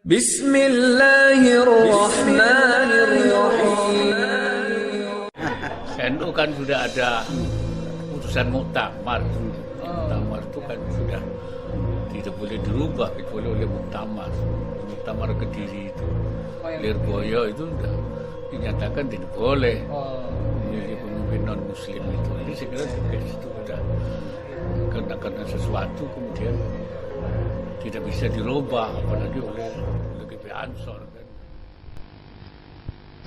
Bismillahirrahmanirrahim. NU kan sudah ada putusan muktamar. Muktamar itu kan sudah tidak boleh dirubah kecuali oleh muktamar. Muktamar Kediri itu, Lirboyo itu sudah dinyatakan tidak boleh jadi pemimpin non muslim itu. Jadi saya kira dari situ sudah karena sesuatu kemudian tidak bisa dirubah apalagi oleh GP Ansor kan.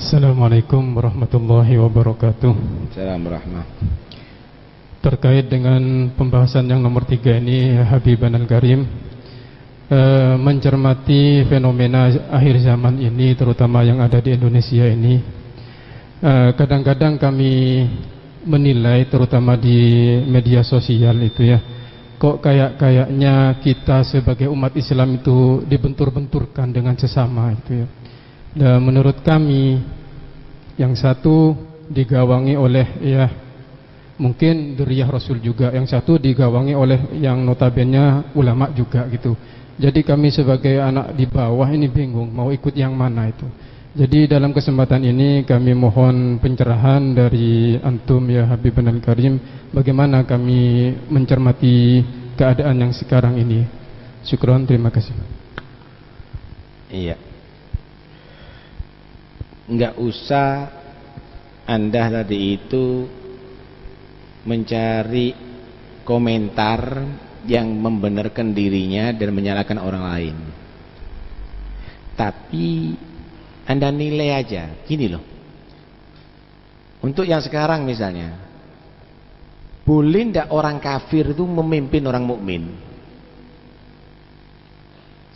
Assalamualaikum warahmatullahi wabarakatuh. Assalamualaikum. Terkait dengan pembahasan yang nomor 3 ini, Habiban Al-Karim, mencermati fenomena akhir zaman ini, terutama yang ada di Indonesia ini, kadang-kadang kami menilai, terutama di media sosial itu ya, kok kayaknya kita sebagai umat Islam itu dibentur-benturkan dengan sesama itu ya. Dan menurut kami, yang satu digawangi oleh ya mungkin dzurriyyah Rasul juga, yang satu digawangi oleh yang notabene ulama juga gitu. Jadi kami sebagai anak di bawah ini bingung mau ikut yang mana itu. Jadi dalam kesempatan ini kami mohon pencerahan dari antum ya Habibun Al-Karim, bagaimana kami mencermati keadaan yang sekarang ini. Syukron, terima kasih. Iya. Enggak usah Anda tadi itu mencari komentar yang membenarkan dirinya dan menyalahkan orang lain. Tapi Anda nilai aja, gini loh. Untuk yang sekarang misalnya, boleh ndak orang kafir itu memimpin orang mukmin?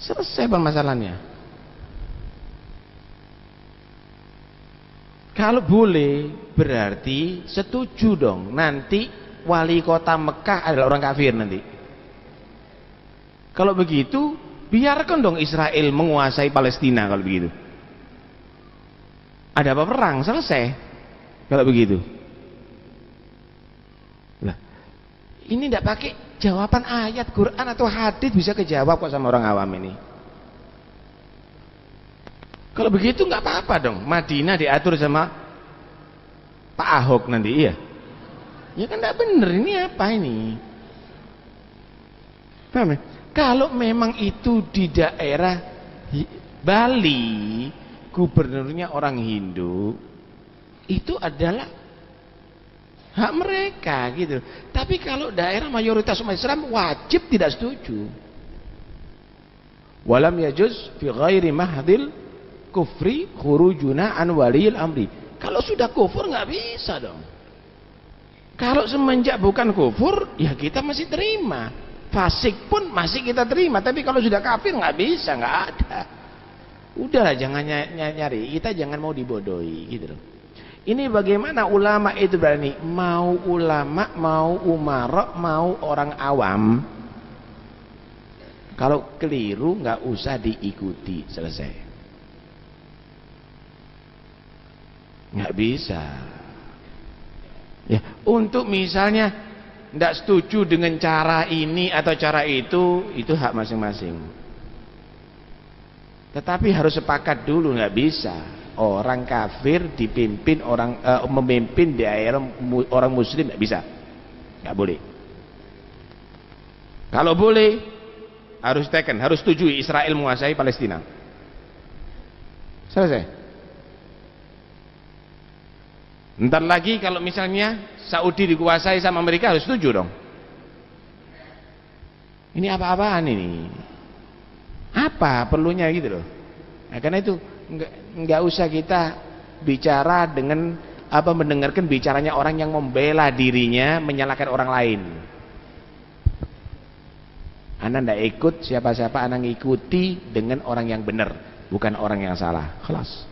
Selesai permasalahannya. Kalau boleh, berarti setuju dong. Nanti wali kota Mekah adalah orang kafir nanti. Kalau begitu, biarkan dong Israel menguasai Palestina kalau begitu. Ada apa perang? Selesai. Kalau begitu. Lah, ini tidak pakai jawaban ayat Quran atau hadis bisa kejawab kok sama orang awam ini. Kalau begitu nggak apa-apa dong. Madinah diatur sama Pak Ahok nanti, iya. Ya kan nggak bener, ini apa ini? Paham ya? Kalau memang itu di daerah Bali, gubernurnya orang Hindu, itu adalah hak mereka gitu. Tapi kalau daerah mayoritas umat Islam wajib tidak setuju. Walam yajuz fi ghairi mahdil kufri khurujuna an waliyil amri. Kalau sudah kufur nggak bisa dong. Kalau semenjak bukan kufur, ya kita masih terima. Fasik pun masih kita terima. Tapi kalau sudah kafir nggak bisa, nggak ada. Udahlah, jangan nyari. Kita jangan mau dibodohi, gitu loh. Ini bagaimana ulama itu berani? Mau ulama, mau umarok, mau orang awam. Kalau keliru nggak usah diikuti, selesai. Nggak bisa. Ya, untuk misalnya tidak setuju dengan cara ini atau cara itu hak masing-masing. Tetapi harus sepakat dulu, nggak bisa orang kafir dipimpin memimpin daerah orang muslim, nggak bisa, nggak boleh. Kalau boleh harus setuju Israel menguasai Palestina. Selesai. Ntar lagi kalau misalnya Saudi dikuasai sama Amerika harus setuju dong. Ini apa-apaan ini? Apa perlunya gitu loh? Nah, karena itu nggak usah kita bicara dengan mendengarkan bicaranya orang yang membela dirinya menyalahkan orang lain. Anda ndak ikut siapa-siapa, Anda ngikuti dengan orang yang benar, bukan orang yang salah. Kelas.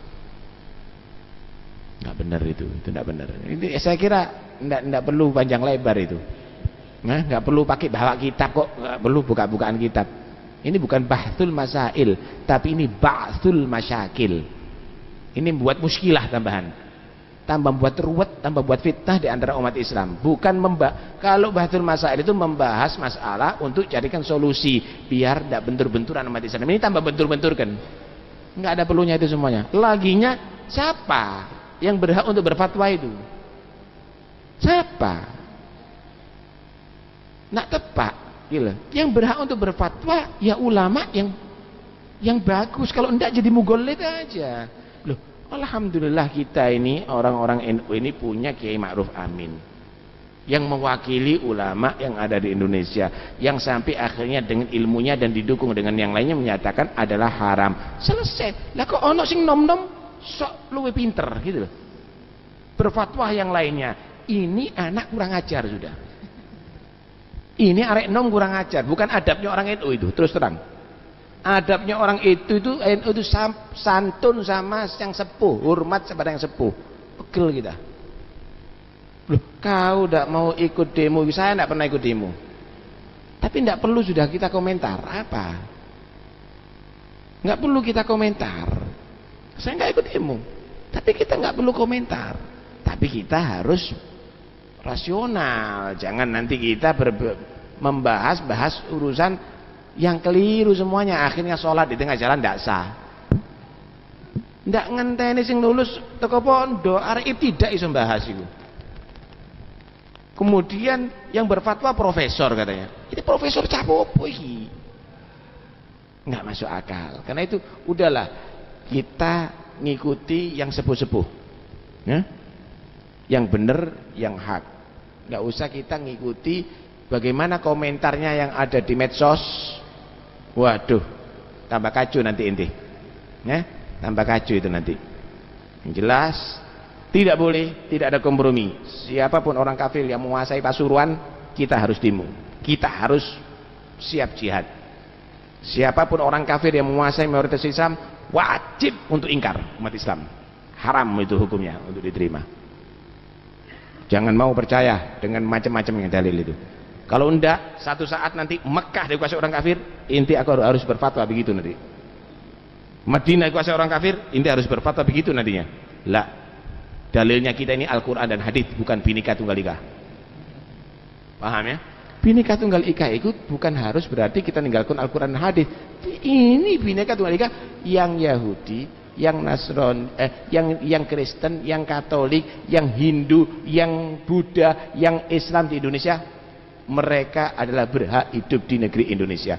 Nggak benar itu nggak benar. Ini saya kira nggak perlu panjang lebar itu. Nah, nggak perlu pakai bawa kitab kok, nggak perlu buka-bukaan kitab. Ini bukan bahtul masail, tapi ini ba'thul masyakil. Ini buat muskilah tambahan. tambah buat ruwet, tambah buat fitnah di antara umat Islam. Bukan kalau Bahasul Masail itu membahas masalah untuk carikan solusi biar tidak bentur-benturan umat Islam. Ini tambah bentur-bentur kan? Nggak ada perlunya itu semuanya. Laginya siapa yang berhak untuk berfatwa itu? Siapa? Nggak tepat, gitu. Yang berhak untuk berfatwa ya ulama yang bagus. Kalau enggak jadi mugolid aja. Loh, alhamdulillah kita ini orang-orang NU ini punya Kiai Ma'ruf Amin yang mewakili ulama yang ada di Indonesia, yang sampai akhirnya dengan ilmunya dan didukung dengan yang lainnya menyatakan adalah haram. Selesai. Lah kok ono sing nom-nom sok luwe pinter gitu loh. Berfatwa yang lainnya. Ini anak kurang ajar sudah. Ini arek nom kurang ajar, bukan adabnya orang NU itu, terus terang. Adabnya orang itu NU itu santun sama yang sepuh, hormat kepada yang sepuh. Pegel kita. Loh, kau tidak mau ikut demo, saya tidak pernah ikut demo. Tapi tidak perlu sudah kita komentar apa? Nggak perlu kita komentar. Saya nggak ikut demo, tapi kita nggak perlu komentar. Tapi kita harus rasional, jangan nanti kita membahas urusan yang keliru semuanya, akhirnya sholat di tengah jalan tidak sah. Tidak ngenteni sing lulus teko pondok arek tidak iso bahas itu. Kemudian yang berfatwa profesor katanya. Ini profesor capopo iki. Nggak masuk akal. Karena itu udahlah kita ngikuti yang sepuh-sepuh. Ya? Yang benar, yang hak. Nggak usah kita ngikuti bagaimana komentarnya yang ada di medsos. Waduh, tambah kacau nanti inti. Ya? Tambah kacau itu nanti. Yang jelas tidak boleh, tidak ada kompromi. Siapapun orang kafir yang menguasai Pasuruan, kita harus demo. Kita harus siap jihad. Siapapun orang kafir yang menguasai mayoritas Islam, wajib untuk ingkar umat Islam. Haram itu hukumnya untuk diterima. Jangan mau percaya dengan macam-macam yang dalil itu. Kalau enggak, satu saat nanti Mekah dikuasai orang kafir, inti aku harus berfatwa begitu nanti. Madinah dikuasai orang kafir, inti harus berfatwa begitu nantinya. Lah, dalilnya kita ini Al-Quran dan Hadis, bukan Bhinneka Tunggal Ika. Paham ya? Bhinneka Tunggal Ika itu bukan harus berarti kita ninggalkan Al-Quran dan Hadis. Ini Bhinneka Tunggal Ika yang Yahudi, yang Nasron, yang Kristen, yang Katolik, yang Hindu, yang Buddha, yang Islam di Indonesia, mereka adalah berhak hidup di negeri Indonesia.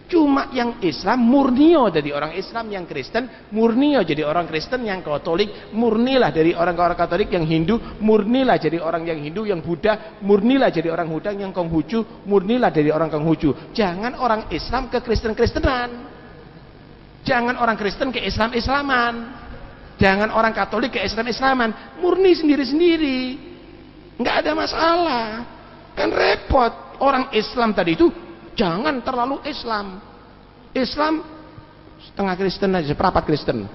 Cuma yang Islam murnio jadi orang Islam, yang Kristen murnio jadi orang Kristen, yang Katolik murnilah dari orang Katolik, yang Hindu murnilah jadi orang yang Hindu, yang Buddha murnilah jadi orang Buddha, yang Konghucu murnilah dari orang Konghucu. Jangan orang Islam ke Kristen-Kristenan, jangan orang Kristen ke Islam-Islaman, jangan orang Katolik ke Islam-Islaman, murni sendiri-sendiri, nggak ada masalah. Kan repot. Orang Islam tadi itu jangan terlalu Islam setengah Kristen aja, seperempat Kristen,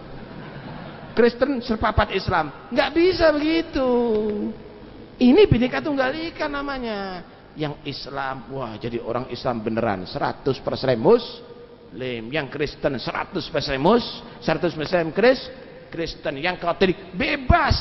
Kristen seperempat Islam, nggak bisa begitu. Ini Bhinneka Tunggal Ika namanya. Yang Islam, wah jadi orang Islam beneran 100% Muslim, yang Kristen 100% Muslim, 100% Kristen, yang Katolik bebas.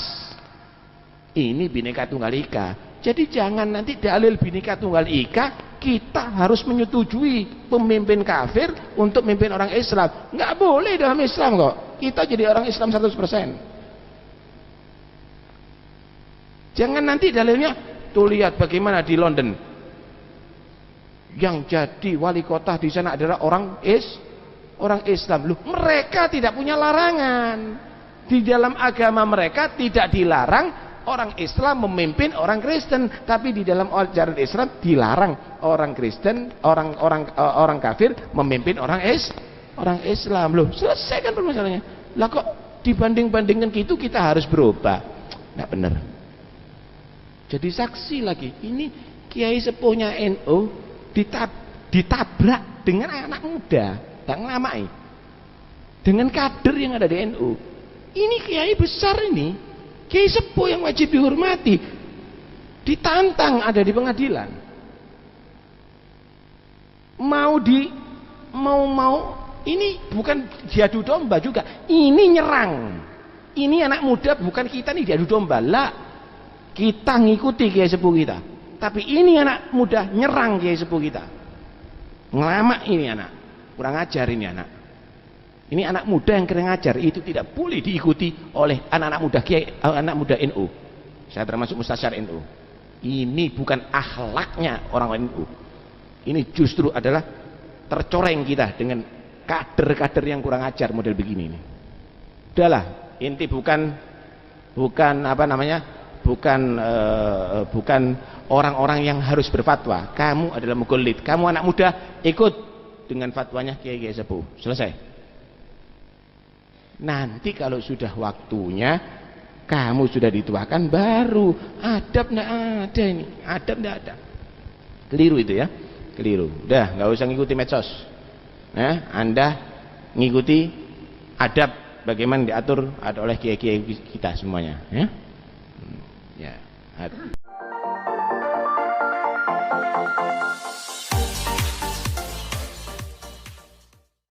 Ini Bhinneka Tunggal Ika. Jadi jangan nanti dalil Bhinneka Tunggal Ika kita harus menyetujui pemimpin kafir untuk memimpin orang Islam. Nggak boleh dalam Islam kok. Kita jadi orang Islam 100%. Jangan nanti dalilnya, tuh lihat bagaimana di London. Yang jadi wali kota di sana adalah orang Islam. Loh, mereka tidak punya larangan. Di dalam agama mereka tidak dilarang orang Islam memimpin orang Kristen, tapi di dalam ajaran Islam dilarang orang Kristen, orang kafir memimpin orang Islam. Loh, selesai kan permasalahannya. Lah kok dibanding-bandingkan gitu kita harus berubah? Nggak benar. Jadi saksi lagi, ini kiai sepuhnya NU ditabrak dengan anak muda, tak ngelamai, dengan kader yang ada di NU. Ini kiai besar ini. Kiai sepuh yang wajib dihormati ditantang ada di pengadilan, mau ini bukan diadu domba juga, ini nyerang Ini anak muda bukan kita nih diadu domba lah. Kita ngikuti kiai sepuh kita. Tapi ini anak muda nyerang kiai sepuh kita. Ngelamak ini anak. Kurang ajar ini anak. Ini anak muda yang kurang ajar. Itu tidak boleh diikuti oleh anak-anak muda kiai, anak muda NU. Saya termasuk mustasyar NU. Ini bukan akhlaknya orang NU. Ini justru adalah tercoreng kita dengan kader-kader yang kurang ajar model begini ini. Udahlah, inti bukan apa namanya? Bukan orang-orang yang harus berfatwa. Kamu adalah mughalid. Kamu anak muda ikut dengan fatwanya kiai-kiai sepuh. Selesai. Nanti kalau sudah waktunya kamu sudah dituakan baru adab enggak ada ini. Adab enggak ada. Keliru itu ya. Keliru. Udah, enggak usah ngikuti medsos. Anda ngikuti adab bagaimana diatur oleh kiai-kiai kita semuanya ya. Ya.